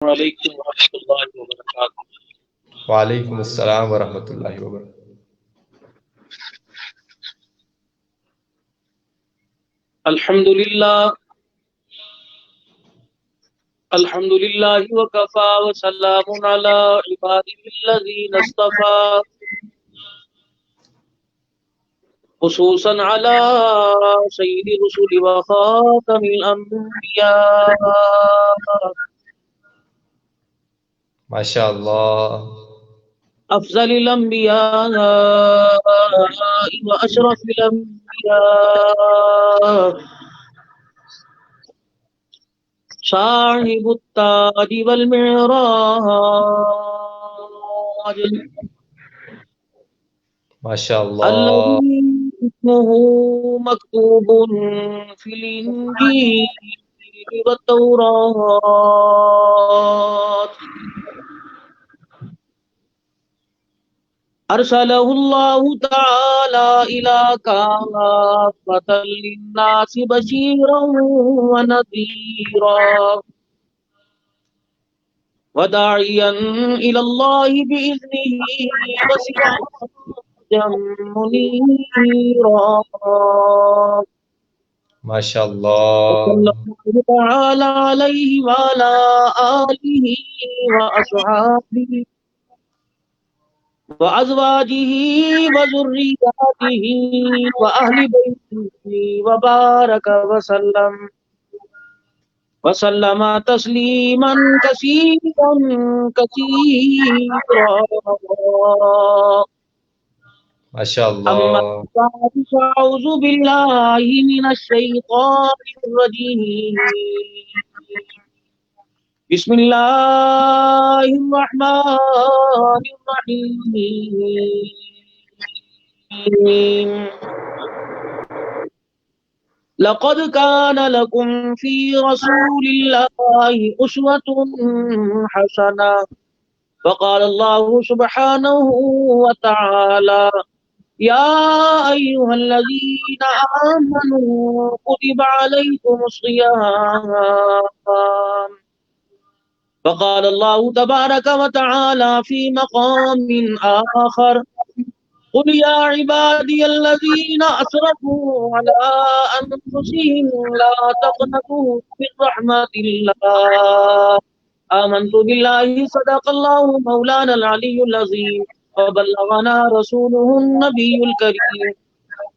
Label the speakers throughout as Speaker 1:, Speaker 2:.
Speaker 1: وعلیکم ورحمۃ اللہ وبرکاتہ۔
Speaker 2: وعلیکم السلام ورحمۃ اللہ وبرکاتہ۔
Speaker 1: الحمد للہ وکفا وسلام علی عباده الذین اصطفى، خصوصا علی سید الرسل وخاتم الانبیاء،
Speaker 2: ماشاء اللہ۔
Speaker 1: افضل الانبیاء واشرف الانبیاء، صاحب التاج والمعراج،
Speaker 2: ماشاء اللہ۔
Speaker 1: الذي اسمه مكتوب في الإنجيل والتوراة، أرسله الله تعالى إلى كافة للناس بشيرا ونذيرا وداعيا إلى الله بإذنه وسراجا منيرا،
Speaker 2: ماشاء اللہ۔
Speaker 1: وصلى الله تعالى عليه وعلى آله وأصحابه وأزواجه وذرياته وأهل بيته وبارك وسلم تسليما كثيرا كثيرا،
Speaker 2: ماشاء
Speaker 1: أما
Speaker 2: اللہ۔
Speaker 1: بعد فأعوذ بالله من الشيطان الرجيم، بسم الله الرحمن الرحيم، لقد كان لكم في رسول الله أسوة حسنة، وقال الله سبحانه وتعالى يا أيها الذين آمنوا كتب عليكم الصيام، وقال الله تبارك وتعالى في مقام آخر قل يا عبادي الذين أسرفوا على أنفسهم لا تقنطوا من رحمة الله، آمنت بالله صدق الله مولانا العلي العظيم وبلغنا رسوله النبي الكريم،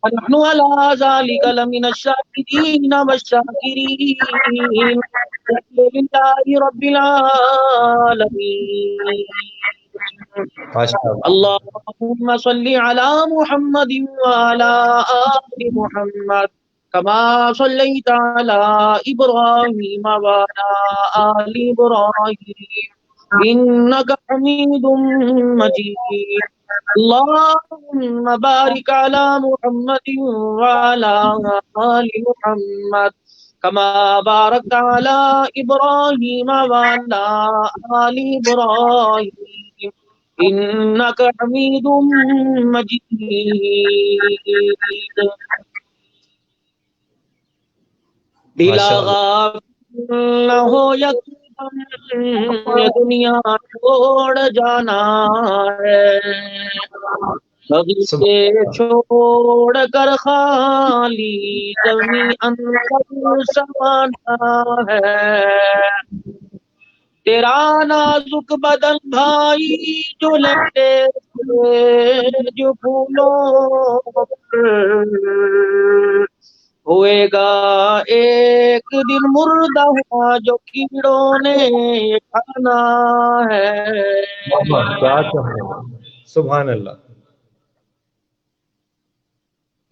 Speaker 1: ونحن على ذلك لمن الشاهدين والشاكرين، الحمد لله رب العالمين،
Speaker 2: ماشاء اللہ۔
Speaker 1: اللهم صل على محمد وعلى آل محمد كما صليت على إبراهيم وعلى آل إبراهيم إنك حميد مجيد، اللهم بارك على محمد وعلى آل محمد كما باركت على إبراهيم وعلى آل إبراهيم إنك حميد مجيد، دلا
Speaker 2: ماشاء اللہ۔
Speaker 1: غافل نہ ہو یکدم یہ دنیا چھوڑ جانا ہے، بغیچے چھوڑ کر خالی زمین اندر سمانا ہے، تیرا نازک بدن بھائی جو لٹے جو پھولوں پر ہوئے گا ایک دن مردہ جو کیڑوں نے کھانا ہے،
Speaker 2: سبحان اللہ۔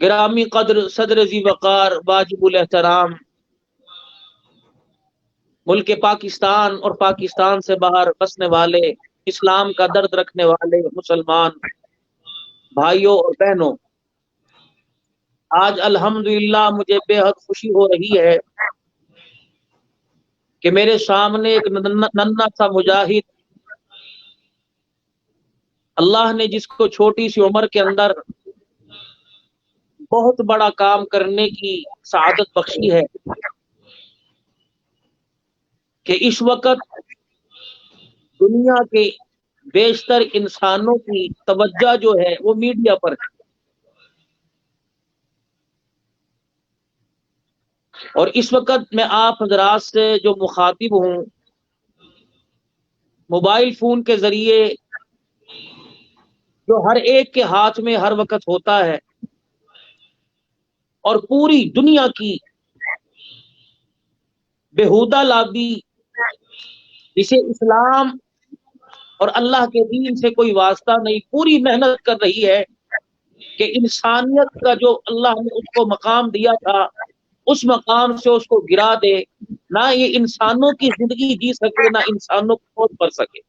Speaker 1: گرامی قدر صدر ذی وقار واجب الاحترام ملک پاکستان اور پاکستان سے باہر بسنے والے اسلام کا درد رکھنے والے مسلمان بھائیوں اور بہنوں، آج الحمدللہ مجھے بے حد خوشی ہو رہی ہے کہ میرے سامنے ایک ننھا سا مجاہد، اللہ نے جس کو چھوٹی سی عمر کے اندر بہت بڑا کام کرنے کی سعادت بخشی ہے کہ اس وقت دنیا کے بیشتر انسانوں کی توجہ جو ہے وہ میڈیا پر ہے، اور اس وقت میں آپ حضرات سے جو مخاطب ہوں، موبائل فون کے ذریعے جو ہر ایک کے ہاتھ میں ہر وقت ہوتا ہے، اور پوری دنیا کی بےہودہ لابی جسے اسلام اور اللہ کے دین سے کوئی واسطہ نہیں، پوری محنت کر رہی ہے کہ انسانیت کا جو اللہ نے اس کو مقام دیا تھا اس مقام سے اس کو گرا دے، نہ یہ انسانوں کی زندگی جی سکے نہ انسانوں کو موت پڑ سکے۔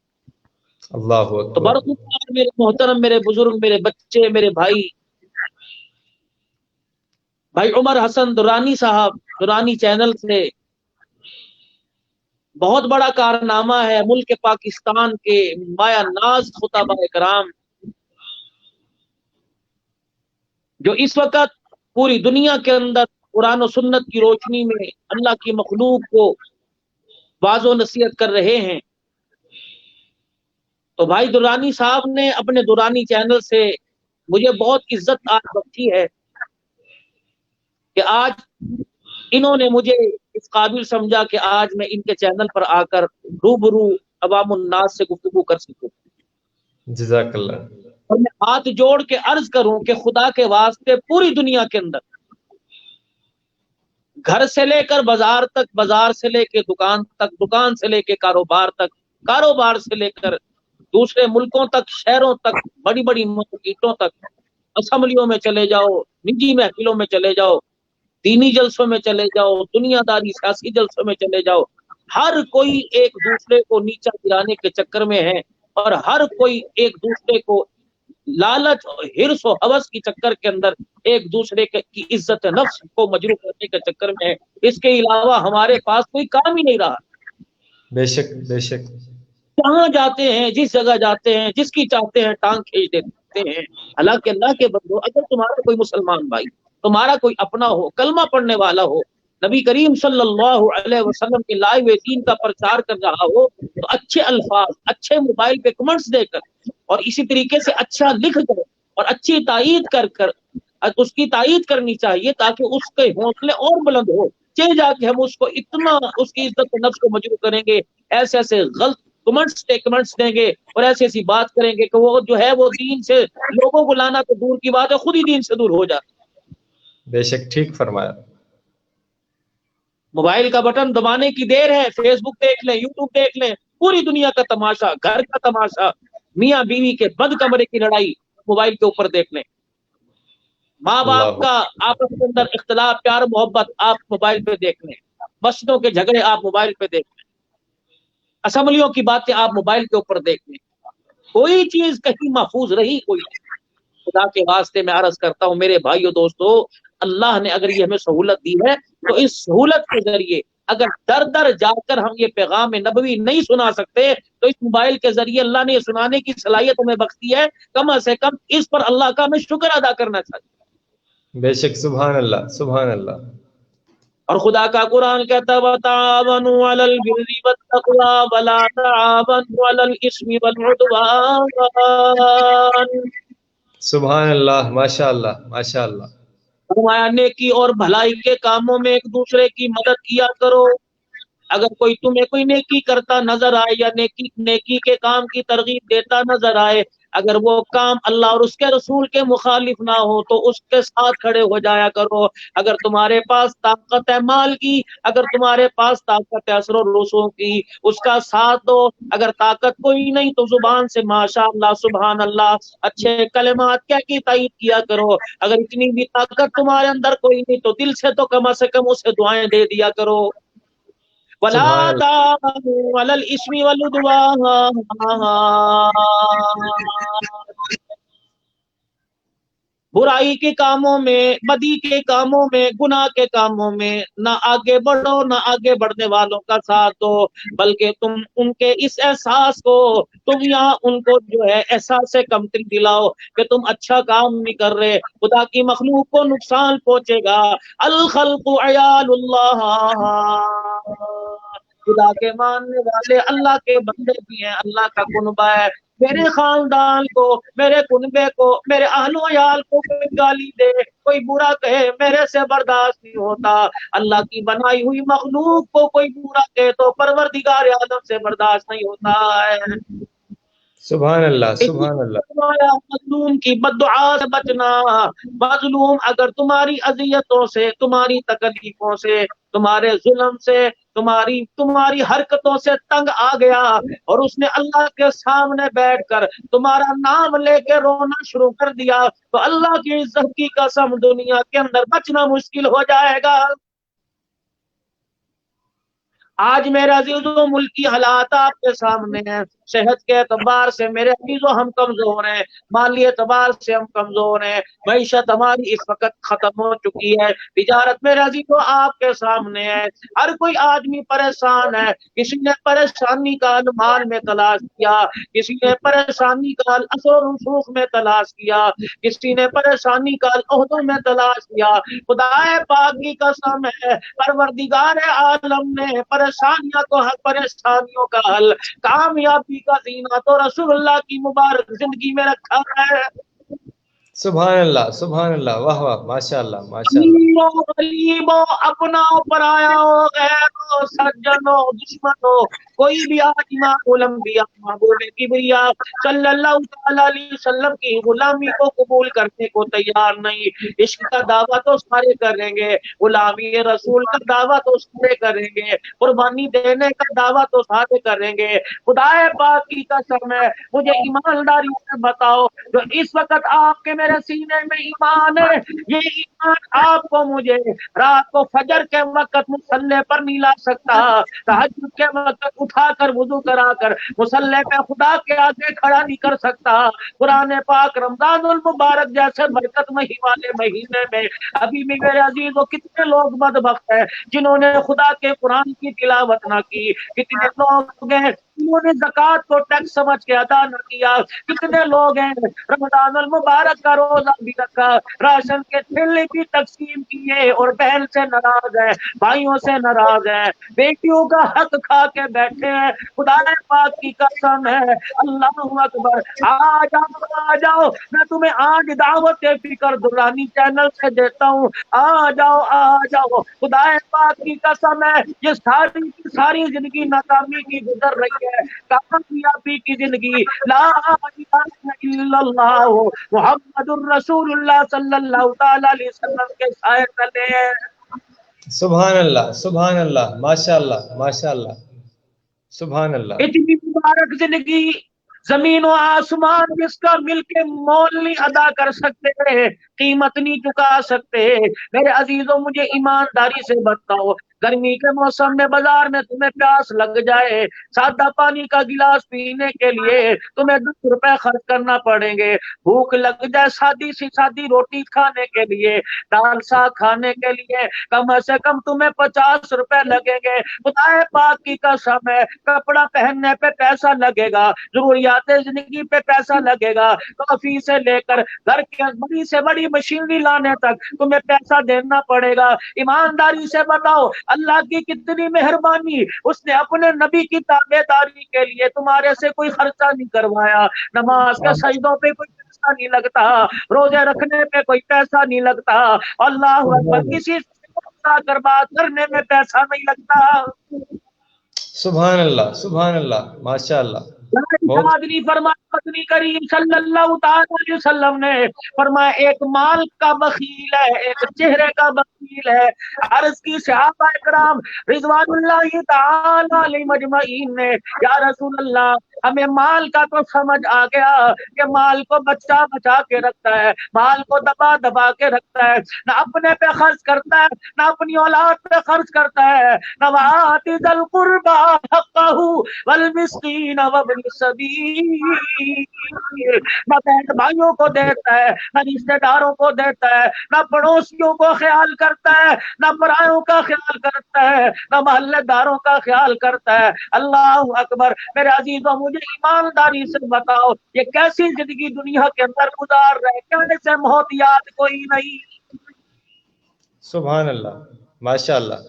Speaker 2: اللہ
Speaker 1: تو
Speaker 2: اکبر۔
Speaker 1: برخلاف میرے محترم، میرے بزرگ، میرے بچے، میرے بھائی عمر حسن درانی صاحب، درانی چینل سے بہت بڑا کارنامہ ہے ملک پاکستان کے مایا ناز خطبہ کرام جو اس وقت پوری دنیا کے اندر قرآن و سنت کی روشنی میں اللہ کی مخلوق کو واضح و نصیحت کر رہے ہیں۔ تو بھائی درانی صاحب نے اپنے درانی چینل سے مجھے بہت عزت آج بخشی ہے کہ آج انہوں نے مجھے اس قابل سمجھا کہ آج میں ان کے چینل پر آ کر روبرو عوام الناس سے گفتگو کر سکوں،
Speaker 2: جزاک اللہ۔
Speaker 1: اور میں ہاتھ جوڑ کے عرض کروں کہ خدا کے واسطے پوری دنیا کے اندر گھر سے لے کر بازار تک، بازار سے لے کے دکان تک، دکان سے لے کے کاروبار تک، کاروبار سے لے کر دوسرے ملکوں تک، شہروں تک، بڑی بڑی مسجدوں تک، اسمبلیوں میں چلے جاؤ، نجی محفلوں میں چلے جاؤ، دینی جلسوں میں چلے جاؤ، دنیا داری سیاسی جلسوں میں چلے جاؤ، ہر کوئی ایک دوسرے کو نیچا گرانے کے چکر میں ہے، اور ہر کوئی ایک دوسرے کو لالچ اور حرص و ہوس کی چکر کے اندر ایک دوسرے کی عزت نفس کو مجروح کرنے کے چکر میں ہے۔ اس کے علاوہ ہمارے پاس کوئی کام ہی نہیں رہا۔
Speaker 2: بے شک بے شک۔
Speaker 1: جہاں جاتے ہیں، جس جگہ جاتے ہیں، جس کی چاہتے ہیں ٹانگ کھینچ دیتے ہیں۔ حالانکہ اللہ کے بندو، اگر تمہارا کوئی مسلمان بھائی، تمہارا کوئی اپنا ہو، کلمہ پڑھنے والا ہو، نبی کریم صلی اللہ علیہ وسلم کے لائے ہوئے دین کا پرچار کر رہا ہو، تو اچھے الفاظ، اچھے موبائل پہ کمنٹس دے کر، اور اسی طریقے سے اچھا لکھ کر اور اچھی تائید کر کر اس کی تائید کرنی چاہیے، تاکہ اس کے حوصلے اور بلند ہو، چل جا کے ہم اس کو اتنا اس کی عزت نفس کو مجروح کریں گے، ایسے ایسے غلط کمنٹس دیں گے اور ایسی ایسی بات کریں گے کہ وہ جو ہے وہ دین سے لوگوں کو لانا تو دور کی بات ہے، خود ہی دین سے دور ہو جاتا۔
Speaker 2: بے شک ٹھیک فرمایا۔
Speaker 1: موبائل کا بٹن دبانے کی دیر ہے، فیس بک دیکھ لیں، یوٹیوب دیکھ لیں، پوری دنیا کا تماشا، گھر کا تماشا، میاں بیوی کے بد کمرے کی لڑائی موبائل کے اوپر دیکھ لیں، ماں باپ
Speaker 2: اللہ
Speaker 1: کا آپس کے اندر اختلاف، پیار محبت آپ موبائل پہ دیکھ لیں، مسجدوں کے جھگڑے آپ موبائل پہ دیکھ لیں، اسمبلیوں کی باتیں آپ موبائل کے اوپر دیکھ لیں، کوئی چیز کہیں محفوظ رہی کوئی نہیں۔ خدا کے واسطے میں عرض کرتا ہوں میرے بھائیو دوستو، اللہ نے اگر یہ ہمیں سہولت دی ہے تو اس سہولت کے ذریعے اگر در در جا کر ہم یہ پیغام نبوی نہیں سنا سکتے تو اس موبائل کے ذریعے اللہ نے یہ سنانے کی صلاحیت ہمیں بخشی ہے، کم از کم اس پر اللہ کا ہمیں شکر ادا کرنا چاہیے۔
Speaker 2: بے شک، سبحان اللہ سبحان اللہ۔
Speaker 1: اور خدا کا قرآن کہتا ہے وَتَعَاوَنُوا عَلَى الْبِرِّ وَالتَّقْوَىٰ وَلَا تَعَاوَنُوا عَلَى الْإِثْمِ وَالْعُدْوَانِ۔
Speaker 2: سبحان اللہ، ماشاء اللہ ماشاء اللہ۔
Speaker 1: فرمایا نیکی اور بھلائی کے کاموں میں ایک دوسرے کی مدد کیا کرو۔ اگر کوئی تمہیں کوئی نیکی کرتا نظر آئے یا نیکی کے کام کی ترغیب دیتا نظر آئے، اگر وہ کام اللہ اور اس کے رسول کے مخالف نہ ہو تو اس کے ساتھ کھڑے ہو جایا کرو۔ اگر تمہارے پاس طاقت ہے مال کی، اگر تمہارے پاس طاقت ہے اثر و رسوخ کی، اس کا ساتھ دو۔ اگر طاقت کوئی نہیں تو زبان سے ماشاء اللہ سبحان اللہ اچھے کلمات کہہ کے تائید کیا کرو۔ اگر اتنی بھی طاقت تمہارے اندر کوئی نہیں تو دل سے تو کم از کم اسے دعائیں دے دیا کرو۔ وَلَا
Speaker 2: سبحان اللہ۔
Speaker 1: تَعَاوَنُوا عَلَى الْإِثْمِ وَالْعُدْوَانِ۔ برائی کے کاموں میں، بدی کے کاموں میں، گناہ کے کاموں میں نہ آگے بڑھو، نہ آگے بڑھنے والوں کا ساتھ دو، بلکہ تم ان کے اس احساس کو، تم یہاں ان کو جو ہے احساس سے کمتری دلاؤ کہ تم اچھا کام نہیں کر رہے، خدا کی مخلوق کو نقصان پہنچے گا۔ الخلق عیال اللہ، خدا کے ماننے والے اللہ کے بندے بھی ہیں، اللہ کا کنبہ ہے، میرے خاندان کو، میرے کنبے کو، میرے اہل و عیال کو کوئی گالی دے، کوئی برا کہے، میرے سے برداشت نہیں ہوتا۔ اللہ کی بنائی ہوئی مخلوق کو کوئی برا کہے تو پروردگار عالم سے برداشت نہیں ہوتا ہے۔
Speaker 2: سبحان اللہ، سبحان اللہ،
Speaker 1: مظلوم کی بد دعا سے بچنا۔ مظلوم اگر تمہاری اذیتوں سے، تمہاری تکلیفوں سے، تمہارے ظلم سے، تمہاری حرکتوں سے تنگ آ گیا اور اس نے اللہ کے سامنے بیٹھ کر تمہارا نام لے کے رونا شروع کر دیا تو اللہ کی عزت کی قسم دنیا کے اندر بچنا مشکل ہو جائے گا۔ آج میرے عزیزوں ملک کی حالات آپ کے سامنے ہیں، صحت کے اعتبار سے میرے عزیزوں ہم کمزور ہیں، مالی اعتبار سے ہم کمزور ہیں، معیشت ہماری اس وقت ختم ہو چکی ہے، تجارت میرے عزیزوں آپ کے سامنے ہے، ہر کوئی آدمی پریشان ہے، کسی نے پریشانی کا حل مال میں تلاش کیا، کسی نے پریشانی کا حل اثر و رسوخ میں تلاش کیا، کسی نے پریشانی کا حل عہدوں میں تلاش کیا۔ خدا پاک کی قسم ہے، پروردگار عالم نے پریشانیوں کا حل، کامیابی کا زینہ تو رسول اللہ کی مبارک زندگی میں رکھا ہے۔
Speaker 2: سبحان اللہ، سبحان اللہ، واہ واہ، ماشاء اللہ، ماشاء اللہ،
Speaker 1: امیروں غریبوں اپناؤ پرایاؤ غیروں سجنوں دشمنوں، کوئی بھی آج امام الانبیاء محبوب کبریا صلی اللہ تعالی علیہ وسلم کی غلامی کو قبول کرنے کو تیار نہیں۔ عشق کا دعویٰ تو سارے کریں گے، غلامی رسول کا دعویٰ تو سارے کریں گے، قربانی دینے کا دعویٰ تو سارے کریں گے۔ خدا پاک کی قسم ہے، مجھے ایمانداری سے بتاؤ جو اس وقت آپ کے میرے سینے میں ایمان ہے، یہ ایمان آپ کو مجھے رات کو فجر کے وقت مصلی پر نہیں لا سکتا، تہجد کے وقت اٹھا کر وضو کرا کر مصلی پہ خدا کے آگے کھڑا نہیں کر سکتا۔ قرآن پاک رمضان المبارک جیسے برکت مہی والے مہینے میں ابھی بھی میرے عزیزوں کتنے لوگ بدبخت ہیں جنہوں نے خدا کے قرآن کی تلاوت نہ کی، کتنے لوگ ہیں انہوں نے زکوٰۃ کو ٹیکس سمجھ کے ادا نہ کیا، کتنے لوگ ہیں رمضان المبارک کا روزہ بھی رکھا، راشن کے تھیلے بھی تقسیم کیے اور بہن سے ناراض ہے، بھائیوں سے ناراض ہے، بیٹیوں کا حق کھا کے بیٹھے ہیں۔ خدا پاک کی قسم ہے، اللہ اکبر، آ جاؤ، میں تمہیں آج دعوت فکر دورانی چینل سے دیتا ہوں، آ جاؤ، خدا پاک کی قسم ہے، یہ ساری کی ساری زندگی ناکامی کی گزر رہی ہے، کامیابی کی زندگی، لا الہ الا اللہ محمد الرسول اللہ صلی اللہ تعالی علیہ وسلم کے سائے تلے ہیں۔
Speaker 2: سبحان اللہ، سبحان اللہ، ماشاء اللہ، ماشاء اللہ، سبحان اللہ،
Speaker 1: اتنی مبارک زندگی زمین و آسمان جس کا مل کے مول نہیں ادا کر سکتے، قیمت نہیں چکا سکتے۔ میرے عزیزوں مجھے ایمانداری سے بتاؤ، گرمی کے موسم میں بازار میں تمہیں پیاس لگ جائے، سادہ پانی کا گلاس پینے کے لیے تمہیں 10 روپے خرچ کرنا پڑیں گے، بھوک لگ جائے سادی سی سادی روٹی کھانے کے لیے، دال ساگ کھانے کے لیے کم سے کم تمہیں 50 روپے لگیں گے۔ خدا پاک کی قسم ہے، کپڑا پہننے پہ پیسہ لگے گا، ضروریات زندگی پہ پیسہ لگے گا، کافی سے لے کر گھر کے بڑی سے بڑی مشینری لانے تک تمہیں پیسہ دینا پڑے گا۔ ایمانداری سے بتاؤ اللہ کی کتنی مہربانی، اس نے اپنے نبی کی تابعداری کے لیے تمہارے سے کوئی خرچہ نہیں کروایا، نماز کے سجدوں پہ کوئی پیسہ نہیں لگتا، روزے رکھنے پہ کوئی پیسہ نہیں لگتا، اللہ اکبر، کسی سے کر بات کرنے میں پیسہ نہیں لگتا۔
Speaker 2: سبحان اللہ، سبحان اللہ، ماشاء اللہ، بہت
Speaker 1: فرمایا مدنی کریم صلی اللہ تعالی علیہ وسلم نے فرمایا ایک مال کا بخیل ہے، ایک چہرے کا بخیل ہے۔ عرض کی صحابہ کرام رضوان اللہ تعالی علیہ مجمعین نے یا رسول اللہ ہمیں مال کا تو سمجھ آ گیا کہ مال کو بچا بچا کے رکھتا ہے، مال کو دبا دبا کے رکھتا ہے، نہ اپنے پہ خرچ کرتا ہے، نہ اپنی اولاد پہ خرچ کرتا ہے، نہ وآتی ذی القربى حقہ والمسکین وابن السبیل، نہ بہن بھائیوں کو دیتا ہے، نہ رشتہ داروں کو دیتا ہے، نہ پڑوسیوں کو خیال کرتا ہے، نہ پرایوں کا خیال کرتا ہے، نہ محلے داروں کا خیال کرتا ہے۔ اللہ اکبر، میرے عزیزوں مجھے ایمانداری سے بتاؤ یہ کیسی زندگی دنیا کے اندر گزار رہے، کیسے موت یاد کوئی نہیں۔
Speaker 2: سبحان اللہ، ماشاء اللہ،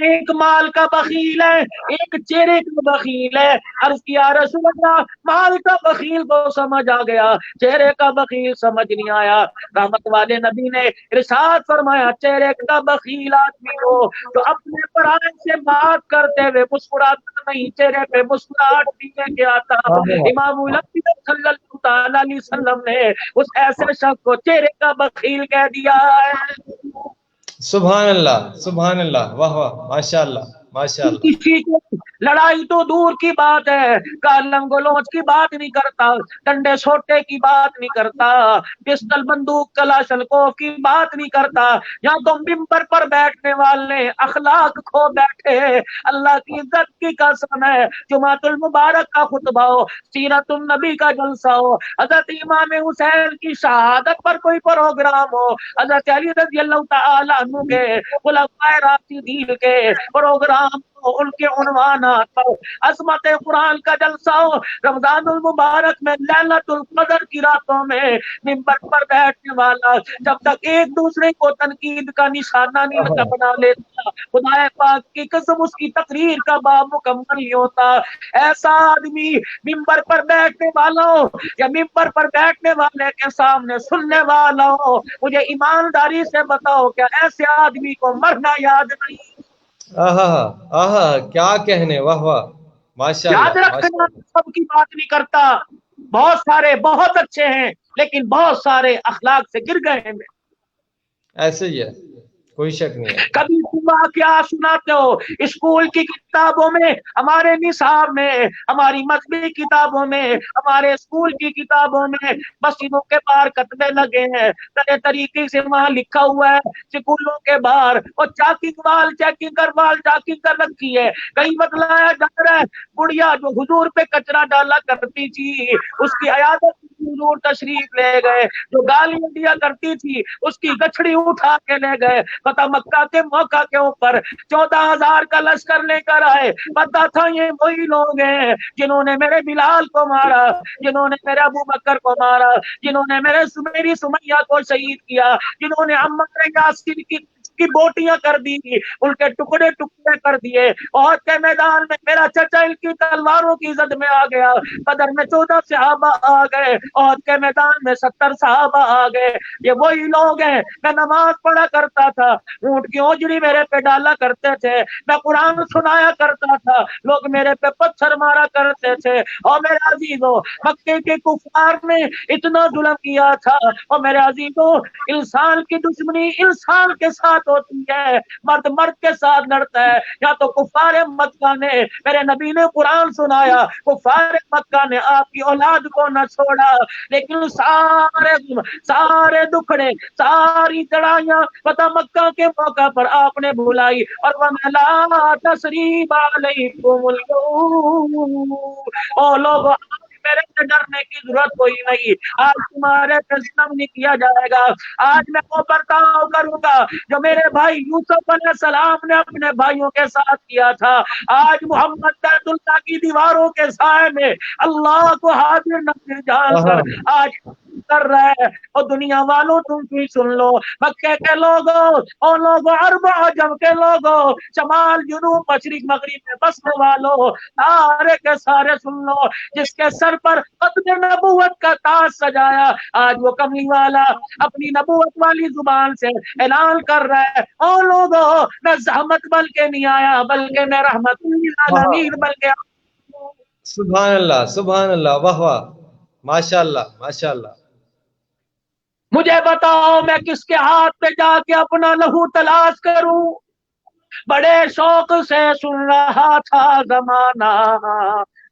Speaker 1: ایک مال کا بخیل ہے، ایک چہرے کا بخیل ہے۔ عرض کیا رسول اللہ، مال کا بخیل کو سمجھ آ گیا، چہرے کا بخیل سمجھ نہیں آیا۔ رحمت والے نبی نے ارشاد فرمایا، چہرے کا بخیل آدمی ہو تو اپنے پرائے سے بات کرتے ہوئے مسکراتا نہیں، چہرے پہ مسکراہٹ بھی لے کے آتا۔ امام الانبیاء صلی اللہ تعالی علیہ وسلم نے اس ایسے شخص کو چہرے کا بخیل کہہ دیا ہے۔
Speaker 2: سبحان اللہ، سبحان اللہ، واہ واہ، ماشاء اللہ، ماشاء اللہ۔
Speaker 1: کسی کو لڑائی تو دور کی بات ہے، گالم گلوچ کی بات نہیں کرتا، ڈنڈے سوٹے کی بات نہیں کرتا، پستل بندوق کلاشنکوف کی بات نہیں کرتا۔ یہاں تو ممبر پر بیٹھنے والے اخلاق کھو بیٹھے، اللہ کی عزت کی قسم ہے، جمعۃ المبارک کا خطبہ ہو، سیرت النبی کا جلسہ ہو، حضرت امام حسین کی شہادت پر کوئی پروگرام ہو، حضرت علی رضی اللہ تعالی عنہ کے خلفائے راشدین کے پروگرام، ان کے عنوانات پر عظمت قرآن کا جلسہ ہو، رمضان المبارک میں لیلۃ القدر کی راتوں میں ممبر پر بیٹھنے والا جب تک ایک دوسرے کو تنقید کا نشانہ نہیں بنا لیتا، خدا پاک کی قسم اس کی تقریر کا باب مکمل نہیں ہوتا۔ ایسا آدمی ممبر پر بیٹھنے والا ہو یا ممبر پر بیٹھنے والے کے سامنے سننے والا ہو، مجھے ایمانداری سے بتاؤ کیا ایسے آدمی کو مرنا یاد نہیں؟
Speaker 2: آہا آہا، کیا کہنے، واہ واہ، ماشاء
Speaker 1: یاد
Speaker 2: اللہ، ماشاء
Speaker 1: رکھنا،
Speaker 2: اللہ۔
Speaker 1: سب کی بات نہیں کرتا، بہت سارے بہت اچھے ہیں لیکن بہت سارے اخلاق سے گر گئے ہیں۔
Speaker 2: ایسے ہی ہے، کوئی شک نہیں ہے۔
Speaker 1: کبھی صبح کیا سناتے ہو، اسکول کی کتابوں میں، ہمارے نصاب میں، ہماری مذہبی کتابوں میں، ہمارے اسکول کی کتابوں میں مسجدوں کے باہر کتبے لگے ہیں، طرح طریقے سے وہاں لکھا ہوا ہے اسکولوں کے باہر اور چیکنگ وال کر رکھی ہے، کہیں بتلایا جا رہا ہے بڑھیا جو حضور پہ کچرا ڈالا کرتی تھی اس کی عیادت حضور تشریف لے گئے، جو گالیاں دیا کرتی تھی اس کی گچھڑی اٹھا کے لے گئے، پتہ مکہ کے موقع کے اوپر 14,000 کا لشکر لے کر آئے، پتہ تھا یہ وہی لوگ ہیں جنہوں نے میرے بلال کو مارا، جنہوں نے میرے ابو بکر کو مارا، جنہوں نے میری سمیہ کو شہید کیا، جنہوں نے عمار یاسین کی بوٹیاں کر دی، ان کے ٹکڑے ٹکڑے کر دیے۔ احد کے میدان میں میرا چچا ان کی تلواروں کی زد میں آ گیا، بدر میں 14 صحابہ آ گئے، احد کے میدان میں 70 صحابہ آ گئے۔ یہ وہی لوگ ہیں، میں نماز پڑھا کرتا تھا، اونٹ کی اوجڑی میرے پہ ڈالا کرتے تھے، میں قرآن سنایا کرتا تھا، لوگ میرے پہ پتھر مارا کرتے تھے۔ اور میرے عزیزوں، مکے کے کفار نے اتنا ظلم کیا تھا، اور میرے عزیزوں انسان کی دشمنی انسان کے ساتھ ہوتی ہے، مرد مرد کے ساتھ لڑتا ہے۔ یا تو کفار مکہ نے، میرے نبی نے قرآن سنایا، کفار مکہ نے آپ کی اولاد کو نہ چھوڑا، لیکن سارے دکھڑے، ساری لڑائیاں فتح مکہ کے موقع پر آپ نے بھلائی، اور وَمَا تَسْرِيبَ عَلَيْكُمُ الْيَوْمَ، او لوگوں میرے سے ڈرنے کی ضرورت کوئی نہیں، آج تمہارے پہ ظلم نہیں کیا جائے گا، آج میں وہ برتاؤ کروں گا جو میرے بھائی یوسف علیہ السلام نے اپنے بھائیوں کے ساتھ کیا تھا۔ آج محمد بیت اللہ کی دیواروں کے سائے میں اللہ کو حاضر نظر جان کر آج کر رہا ہے، اور دنیا والوں تم بھی سن لو، مکے کے لوگوں، اور لوگوں، عرب عجم کے لوگوں، شمال جنوب مشرق مغرب میں بسنے والوں، سارے کے سارے سن لو، جس کے سر پر ختم نبوت کا تاج سجایا، آج وہ کملی والا اپنی نبوت والی زبان سے اعلان کر رہا ہے، اور لوگوں میں زحمت بل کے نہیں آیا بلکہ میں رحمت للعالمین بل کے
Speaker 2: سبحان اللہ، سبحان اللہ، واہ واہ، ماشاء اللہ، ماشاء اللہ۔
Speaker 1: مجھے بتاؤ میں کس کے ہاتھ پہ جا کے اپنا لہو تلاش کروں؟ بڑے شوق سے سن رہا تھا زمانہ،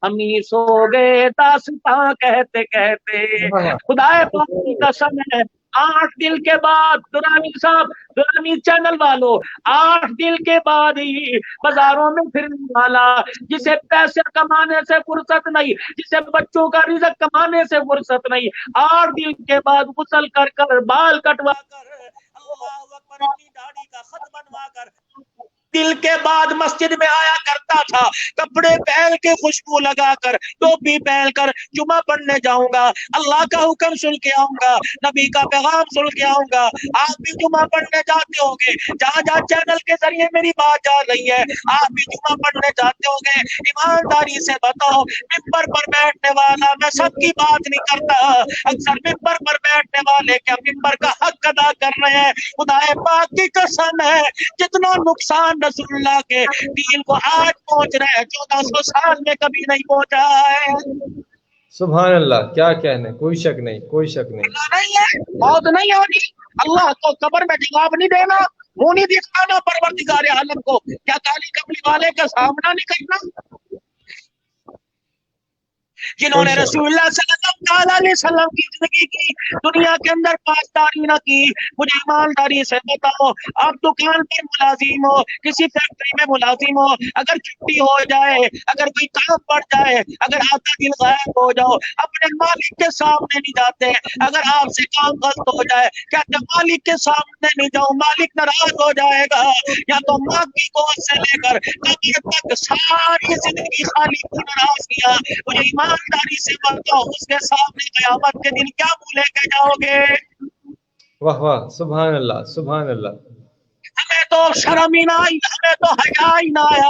Speaker 1: امی سو گئے داستاں کہتے کہتے، خدا پاک کی قسم ہے 8 دن کے بعد درانی صاحب، درانی چینل والوں، 8 دن کے بعد ہی بازاروں میں پھرنے والا، جسے پیسے کمانے سے فرصت نہیں، جسے بچوں کا رزق کمانے سے فرصت نہیں، 8 دن کے بعد غسل کر کر بال کٹوا کر اللہ اکبر اپنی داڑھی کا خط بنوا کر دل کے بعد مسجد میں آیا کرتا تھا، کپڑے پہن کے خوشبو لگا کر ٹوپی پہن کر جمعہ پڑھنے جاؤں گا، اللہ کا حکم سن کے آؤں گا، نبی کا پیغام سن کے آؤں گا۔ آپ بھی جمعہ پڑھنے جاتے ہوں گے، جہاں جہاں چینل کے ذریعے میری بات جا رہی ہے، آپ بھی جمعہ پڑھنے جاتے ہوں گے۔ ایمانداری سے بتاؤ، ممبر پر بیٹھنے والا، میں سب کی بات نہیں کرتا، اکثر ممبر پر بیٹھنے والے کیا ممبر کا حق ادا کر رہے ہیں؟ خدا پاک کی قسم ہے، جتنا نقصان رسول اللہ کے دین کو آج پہنچ رہے ہیں 1400 سال میں کبھی نہیں پہنچا ہے۔
Speaker 2: سبحان اللہ، کیا کہنے، کوئی شک نہیں، کوئی شک نہیں۔
Speaker 1: نہیں ہے، موت نہیں آنی، اللہ کو قبر میں جواب نہیں دینا، منہ نہیں دکھانا پروردگار عالم کو، کیا کالی کملی والے کا سامنا نہیں کرنا۔ جنہوں نے رسول اللہ صلی اللہ علیہ وسلم کی زندگی کی، دنیا کے اندر پاسداری نہ کی، مجھے ایمانداری سے بتاؤ، آپ دکان پر ملازم ہو، کسی فیکٹری میں ملازم ہو، اگر چھٹی ہو جائے، اگر کوئی کام پڑ جائے، اگر آدھا دن غائب ہو جاؤ، اپنے مالک کے سامنے نہیں جاتے، اگر آپ سے کام غلط ہو جائے، کیا جب مالک کے سامنے نہیں جاؤں مالک ناراض ہو جائے گا؟ یا تو ماں کی گود سے لے کر قبر تک ساری زندگی خالی کو ناراض کیا، مجھے ایمانداری سے بتاؤ اس کے سامنے قیامت کے دن کیا منہ لے کے جاؤ گے؟
Speaker 2: واہ واہ، سبحان اللہ، سبحان اللہ۔
Speaker 1: ہمیں تو شرم ہی نہ آئی، ہمیں تو حیا ہی نہ آیا،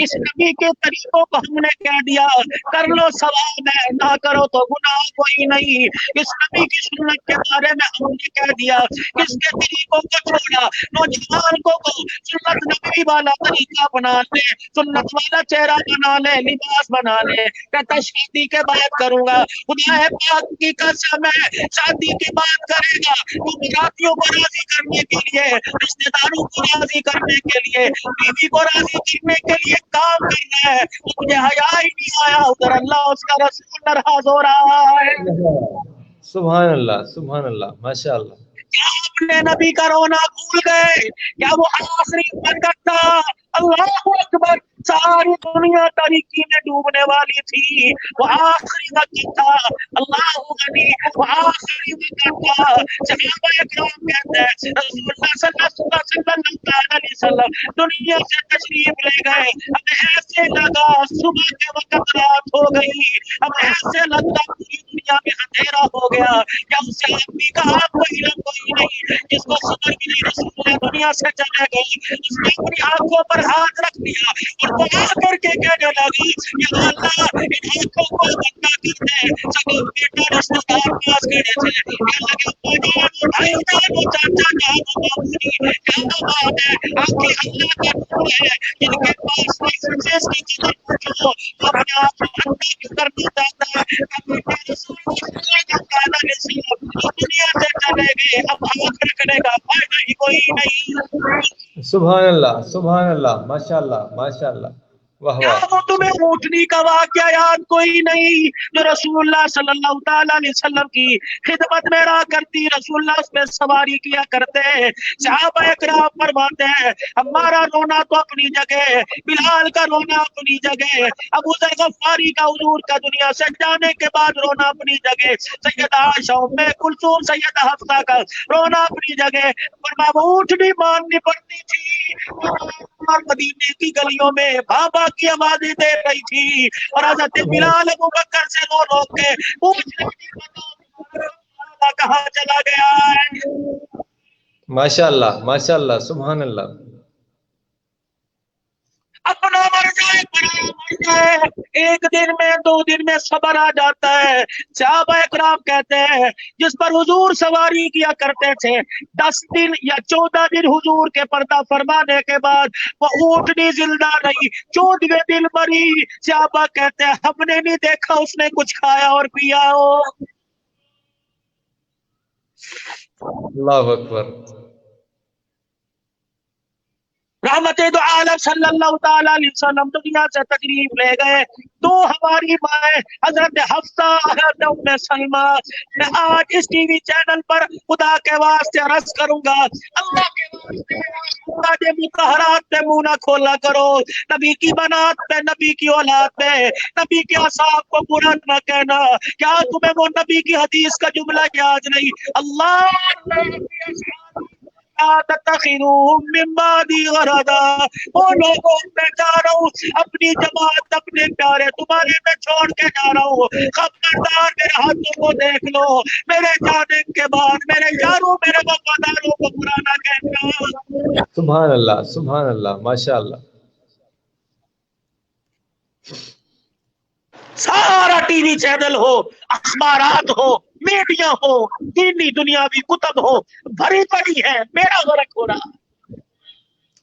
Speaker 1: اس نبی کے طریقوں کو ہم نے کہہ دیا کر لو ثواب ہے، نہ کرو تو گناہ کوئی نہیں۔ اس نبی کی سنت کے بارے میں ہم نے کہہ دیا، اس کے طریقوں کو چھوڑا، نوجوان کو سنت نبی والا طریقہ بنا لے، سنت والا چہرہ بنا لے، لباس بنا لے، کہتا شادی کے بعد کروں گا، خدا پاک کی قسم ہے شادی کی بات کرے گا تو براتیوں کو راضی کرنے کے لیے، رشتے داروں کو راضی کرنے کے لیے، بیوی کو راضی کرنے کے لیے کام کرنا ہے، مجھے حیا ہی نہیں آیا، ادھر اللہ اس کا رسول ناراض ہو رہا ہے۔
Speaker 2: سبحان اللہ، سبحان اللہ، ماشاء اللہ۔
Speaker 1: کیا اپنے نبی کا رونا بھول گئے؟ کیا وہ آخری منگت تھا؟ اللہ اکبر، ساری دنیا تاریکی میں ڈوبنے والی تھی، وہ آخری وقت تھا، اللہ غنی، وہ آخری وقت تھا۔ صحابہ اکرام کہتے ہیں رسول اللہ صلی اللہ علیہ وسلم دنیا سے تشریف لے گئے، ہمیں ایسے لگا صبح کے وقت رات ہو گئی، ہمیں ایسے لگتا پوری دنیا میں اندھیرا ہو گیا، کیا اسے آدمی کا آپ کو علم کوئی نہیں جس کو خبر ملی رسول اللہ دنیا سے چلے گئے؟ اس نے اپنی آنکھوں پر ہاتھ رکھ دیا اور دعا کر کے کہنے لگا یا اللہ ان آنکھوں کو بندہ کر دے، سگا بیٹا رشتہ دار پاس کھڑے تھے، کہنے لگے بھائی جان وہ چاچا جان وہ بابونی، کیا بات ہے، آنکھیں اللہ کا نور ہے، جن کے پاس نہیں جس کی قدر پوچھو اپنے آپ کو اندھا کیوں کرنا چاہتا ہے؟ کہ رسول دنیا سے چلے گئے، اب آنکھ رکھنے کا فائدہ ہی کوئی نہیں۔
Speaker 2: سبحان اللہ، سبحان اللہ، ماشاء اللہ، ماشاء اللہ، واہ
Speaker 1: کیا
Speaker 2: واہ۔
Speaker 1: وہ تمہیں اونٹنی کا واقعہ یاد کوئی نہیں جو رسول اللہ صلی اللہ تعالی علیہ وسلم کی خدمت میں رہا کرتی، رسول اللہ اس پہ سواری کیا کرتے ہیں، صحابہ اکرام فرماتے ہیں ہمارا رونا تو اپنی جگہ، بلال کا رونا اپنی جگہ، ابو ذر غفاری کا حضور کا دنیا سے جانے کے بعد رونا اپنی جگہ، سیدہ عائشہ ام کلثوم سیدہ حفصہ کا رونا اپنی جگہ، فرمایا اونٹنی ماننی پڑتی تھی اور مدینے کی گلیوں میں بابا کی آوازیں دے رہی تھی، اور حضرت بلال ابو بکر سے رو رو کے پوچھ رہی تھی کہاں چلا گیا ہے؟
Speaker 2: ماشاء اللہ، ماشاء اللہ، سبحان اللہ۔
Speaker 1: اپنا مر جائے پرایا مر جائے، ایک دن میں دو دن میں صبر آ جاتا ہے۔ صحابہ اکرام کہتے ہیں جس پر حضور سواری کیا کرتے تھے 10 دن یا 14 دن حضور کے پردہ فرمانے کے بعد وہ اونٹنی زندہ رہی، 14ویں دن مری۔ صحابہ کہتے ہیں ہم نے نہیں دیکھا اس نے کچھ کھایا اور پیا ہو۔
Speaker 2: اللہ اکبر۔
Speaker 1: رحمت دو عالم صلی اللہ تعالی علیہ وسلم دنیا سے تشریف لے گئے، تو ہماری ماں حضرت حفصہ حضرت ام سلمہ، میں آج اس ٹی وی چینل پر خدا کے واسطے عرض کروں گا، اللہ کے واسطے مطہرات پہ منہ نہ کھولا کرو، نبی کی بنات پہ، نبی کی اولاد پہ، نبی کے اصحاب کو برا نہ کہنا۔ کیا تمہیں وہ نبی کی حدیث کا جملہ یاد نہیں؟ اللہ وہ لوگوں میں جا رہا ہوں، اپنی جماعت اپنے پیارے تمہارے میں چھوڑ کے جا رہا ہوں، خبردار میرے ہاتھوں کو دیکھ لو، میرے جانے کے بعد میرے یاروں میرے وفاداروں کو برا نہ کہنا۔
Speaker 2: سبحان اللہ سبحان اللہ، ماشاء اللہ۔
Speaker 1: سارا ٹی وی چینل ہو، اخبارات ہو، میڈیا ہو، دینی دنیاوی کتب ہو، بھری پڑی ہے، میرا غرق ہو رہا،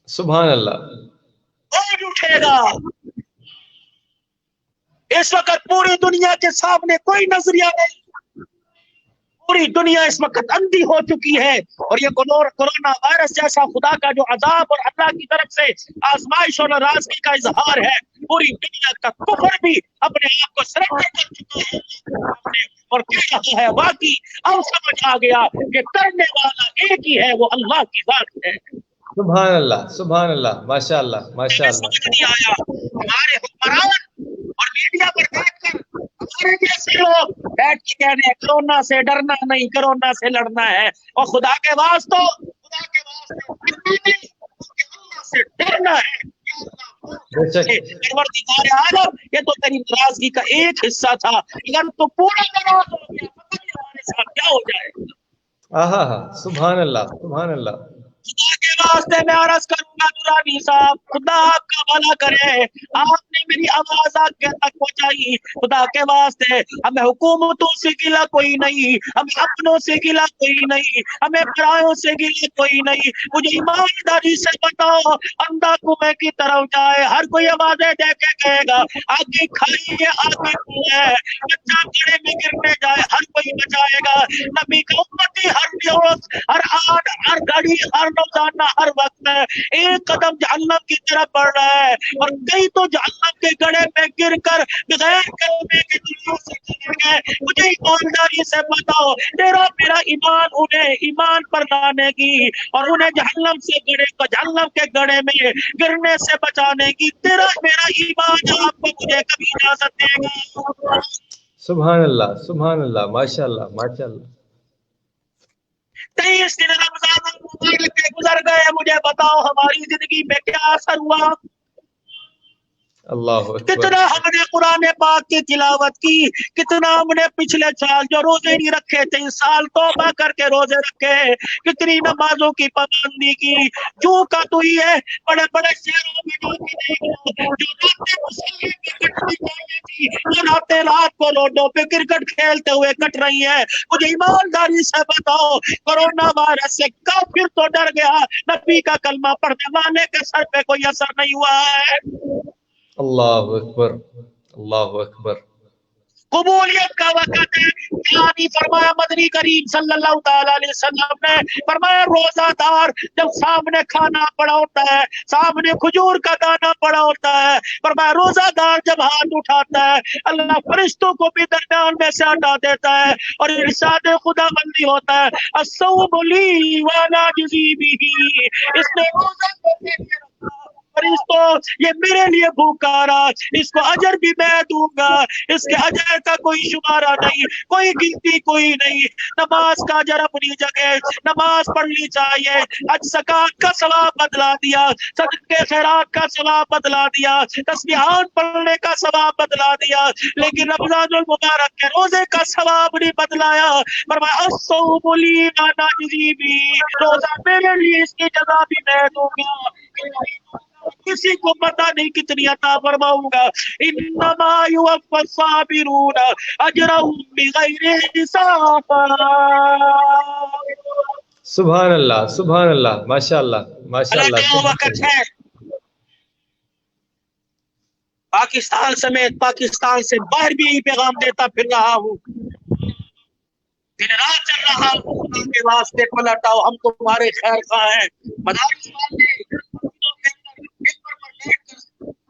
Speaker 2: سبحان اللہ۔
Speaker 1: کوئی اٹھے گا؟ اس وقت پوری دنیا کے سامنے کوئی نظریہ نہیں، پوری دنیا اس وقت اندھی ہو چکی ہے، اور یہ کورونا وائرس جیسا خدا کا جو عذاب اور اللہ کی طرف سے آزمائش اور ناراضگی کا اظہار ہے، پوری دنیا کا کفر بھی اپنے آپ کو سرنڈر کر چکا ہے اور کہہ رہا ہے واقعی اب سمجھ آ گیا کہ کرنے والا ایک ہی ہے، وہ اللہ کی ذات ہے۔
Speaker 2: سبحان اللہ سبحان اللہ، ماشاء اللہ ماشاء اللہ۔
Speaker 1: سمجھ نہیں آیا، ہمارے حکمران اور میڈیا پر بیٹھ کر ہمارے جیسے لوگ بیٹھ کے کہہ رہے ہیں کرونا سے ڈرنا نہیں، کرونا سے لڑنا ہے، اور خدا کے واسطے ڈرنا نہیں، اللہ سے ڈرنا ہے۔ پروردگار عالم، یہ تو تیری ناراضگی کا ایک حصہ تھا، اگر تو پورا ناراض ہو گیا پتہ نہیں ہمارے ساتھ کیا ہو جائے گا۔
Speaker 2: آہا سبحان اللہ سبحان اللہ۔
Speaker 1: خدا کے واسطے میں عرض کروں گا نورانی صاحب، خدا آپ کا بھلا کرے، آپ نے میری آواز آگے تک پہنچائی، خدا کے واسطے ہمیں حکومتوں سے گلا کوئی نہیں، ہمیں اپنوں سے گلا کوئی نہیں، ہمیں پرایوں سے گلا کوئی نہیں، مجھے ایمانداری سے بتاؤ، اندھا کنویں کی طرف جائے، ہر کوئی آوازیں دے کے کہے گا آگے کھائیے آگے کنویں، بچہ گڑھے میں گرنے جائے ہر کوئی بچائے گا، نبی کا امتی ہر روز ہر آن ہر گھڑی ہر روزانہ ہر وقت میں ایک قدم جہنم کی طرف بڑھ رہا ہے، اور کئی تو جہنم کے گڑھے میں گر کر بغیر کلمے کے دنیا سے چلے گئے۔ مجھے ایمانداری سے بتاؤ، تیرا میرا ایمان انہیں ایمان پر لانے کی اور انہیں جہنم سے جہنم کے گڑھے میں گرنے سے بچانے کی، تیرا میرا ایمان آپ کو مجھے کبھی اجازت دے گا؟
Speaker 2: سبحان اللہ سبحان اللہ، ماشاء اللہ ماشاء اللہ۔
Speaker 1: 23 دن رمضان المبارک کے گزر گئے، مجھے بتاؤ ہماری زندگی میں کیا اثر ہوا؟
Speaker 2: اللہ اکبر۔
Speaker 1: کتنا ہم نے قرآن پاک کی تلاوت کی، کتنا ہم نے پچھلے سال جو روزے نہیں رکھے تھے اس سال توبہ کر کے روزے رکھے، کتنی نمازوں کی پابندی کی، جو کا تو ہی ہے بڑے بڑے شہروں میں جا کے دیکھو، جو راتیں مسلح پہ کٹنی چاہیے تھی وہ راتیں رات کو روڈوں پہ کرکٹ کھیلتے ہوئے کٹ رہی ہے۔ مجھے ایمانداری سے بتاؤ، کورونا وائرس سے کافر تو ڈر گیا، نبی کا کلمہ پڑھنے والے کے سر پہ کوئی اثر نہیں ہوا ہے۔
Speaker 2: اللہ اکبر اللہ اکبر۔
Speaker 1: قبولیت کا وقت ہے، کیا نہیں فرمایا مدنی کریم صلی اللہ تعالی علیہ وسلم نے؟ فرمایا روزہ دار جب سامنے کھانا پڑا ہوتا ہے، سامنے کھجور کا دانا پڑا ہوتا ہے، فرمایا روزہ دار جب ہاتھ اٹھاتا ہے اللہ فرشتوں کو بھی درمیان میں سے ہٹا دیتا ہے اور ارشاد خدا بندی ہوتا ہے، الصوم لی وانا اجزی بہ، اس نے روزہ کو میرے لیے رکھا، فرشتوں یہ میرے لیے بھوکا رہا، اس کو اجر بھی میں دوں گا، اس کے اجر کا کوئی شمارہ نہیں، کوئی گنتی کوئی نہیں۔ نماز کا اجر اپنی جگہ، نماز پڑھنی چاہیے، حج زکات کا ثواب بدلا دیا، صدقے خیرات کا ثواب بدلا دیا، تسبیحات پڑھنے کا ثواب بدلا دیا، لیکن رمضان المبارک کے روزے کا ثواب نہیں بدلایا۔ فرمایا الصوم لی وانا اجزی بہ، روزہ میرے لیے اس کی جزا بھی میں دوں گا، کسی کو پتہ نہیں کتنی عطا فرماؤں گا۔ انما یوفی الصابرون اجرهم بغیر حساب۔
Speaker 2: سبحان اللہ سبحان اللہ، ماشاء اللہ ماشاء
Speaker 1: اللہ کا
Speaker 2: اللہ۔
Speaker 1: وقت ہے، پاکستان سمیت پاکستان سے باہر بھی یہی پیغام دیتا پھر رہا ہوں، دن رات چل رہا ہوں، خدا کے واسطے پلٹ آؤ، ہم تمہارے خیر خواہ ہیں۔ مدارس والے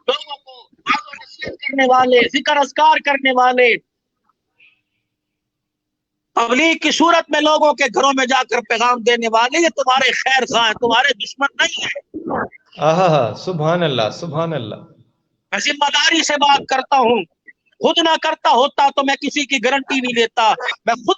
Speaker 1: لوگوں کو وعظ و نصیحت کرنے والے، ذکر اذکار کرنے والے، تبلیغ کی صورت میں لوگوں کے گھروں میں جا کر پیغام دینے والے، یہ تمہارے خیر خواہ ہیں، تمہارے دشمن نہیں ہیں۔
Speaker 2: آہا سبحان اللہ سبحان اللہ۔
Speaker 1: میں ذمہ داری سے بات کرتا ہوں، خود نہ کرتا ہوتا تو میں کسی کی گارنٹی نہیں لیتا، میں خود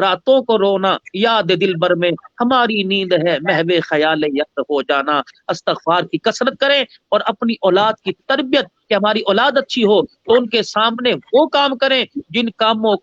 Speaker 1: راتوں کو رونا یاد دل بر میں، ہماری نیند ہے محو خیال یاد ہو جانا۔ استغفار کی کثرت کریں اور اپنی اولاد کی تربیت، کہ ہماری اولاد اچھی ہو تو ان کے سامنے وہ کام کریں جن کاموں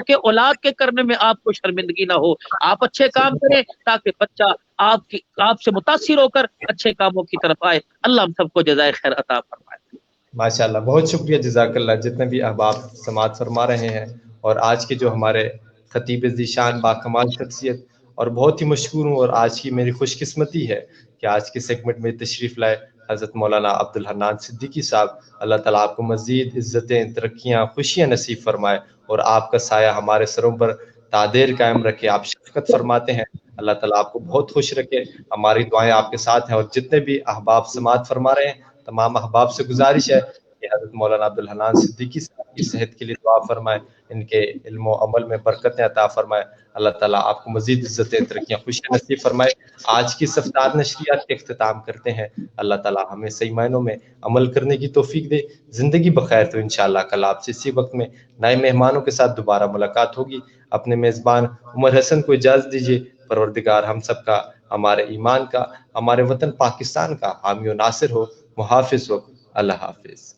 Speaker 1: کے اولاد کے کرنے میں آپ کو شرمندگی نہ ہو۔ آپ اچھے کام کریں تاکہ بچہ آپ سے متاثر ہو کر اچھے کاموں کی طرف آئے۔ اللہ ہم سب کو جزائے خیر عطا فرمائے۔
Speaker 2: ماشاء اللہ، بہت شکریہ، جزاک اللہ، جتنے بھی احباب سماعت فرما رہے ہیں، اور آج کے جو ہمارے خطیب ذیشان باکمال شخصیت، اور بہت ہی مشکور ہوں، اور آج کی میری خوش قسمتی ہے کہ آج کے سیگمنٹ میں تشریف لائے حضرت مولانا عبدالحنان صدیقی صاحب۔ اللہ تعالیٰ آپ کو مزید عزتیں، ترقیاں، خوشیاں نصیب فرمائے، اور آپ کا سایہ ہمارے سروں پر تعدیر قائم رکھے۔ آپ شفقت فرماتے ہیں، اللہ تعالیٰ آپ کو بہت خوش رکھے۔ ہماری دعائیں آپ کے ساتھ ہیں، اور جتنے بھی احباب سماعت فرما رہے ہیں تمام احباب سے گزارش ہے کہ حضرت مولانا عبدالحنان صدیقی صاحب کی صحت کے لیے دعا فرمائے، ان کے علم و عمل میں برکتیں عطا فرمائے۔ اللہ تعالیٰ آپ کو مزید عزتیں، ترقیاں، خوشیاں نصیب فرمائے۔ آج کی صفدار نشریات کے اختتام کرتے ہیں۔ اللہ تعالیٰ ہمیں صحیح معنوں میں عمل کرنے کی توفیق دے۔ زندگی بخیر تو انشاءاللہ کل آپ سے اسی وقت میں نئے مہمانوں کے ساتھ دوبارہ ملاقات ہوگی۔ اپنے میزبان عمر حسن کو اجازت دیجیے۔ پروردگار ہم سب کا، ہمارے ایمان کا، ہمارے وطن پاکستان کا حامی و ناصر ہو، محافظ ہو۔ اللہ حافظ۔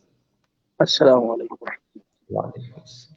Speaker 1: السلام علیکم۔
Speaker 2: وعلیکم السلام۔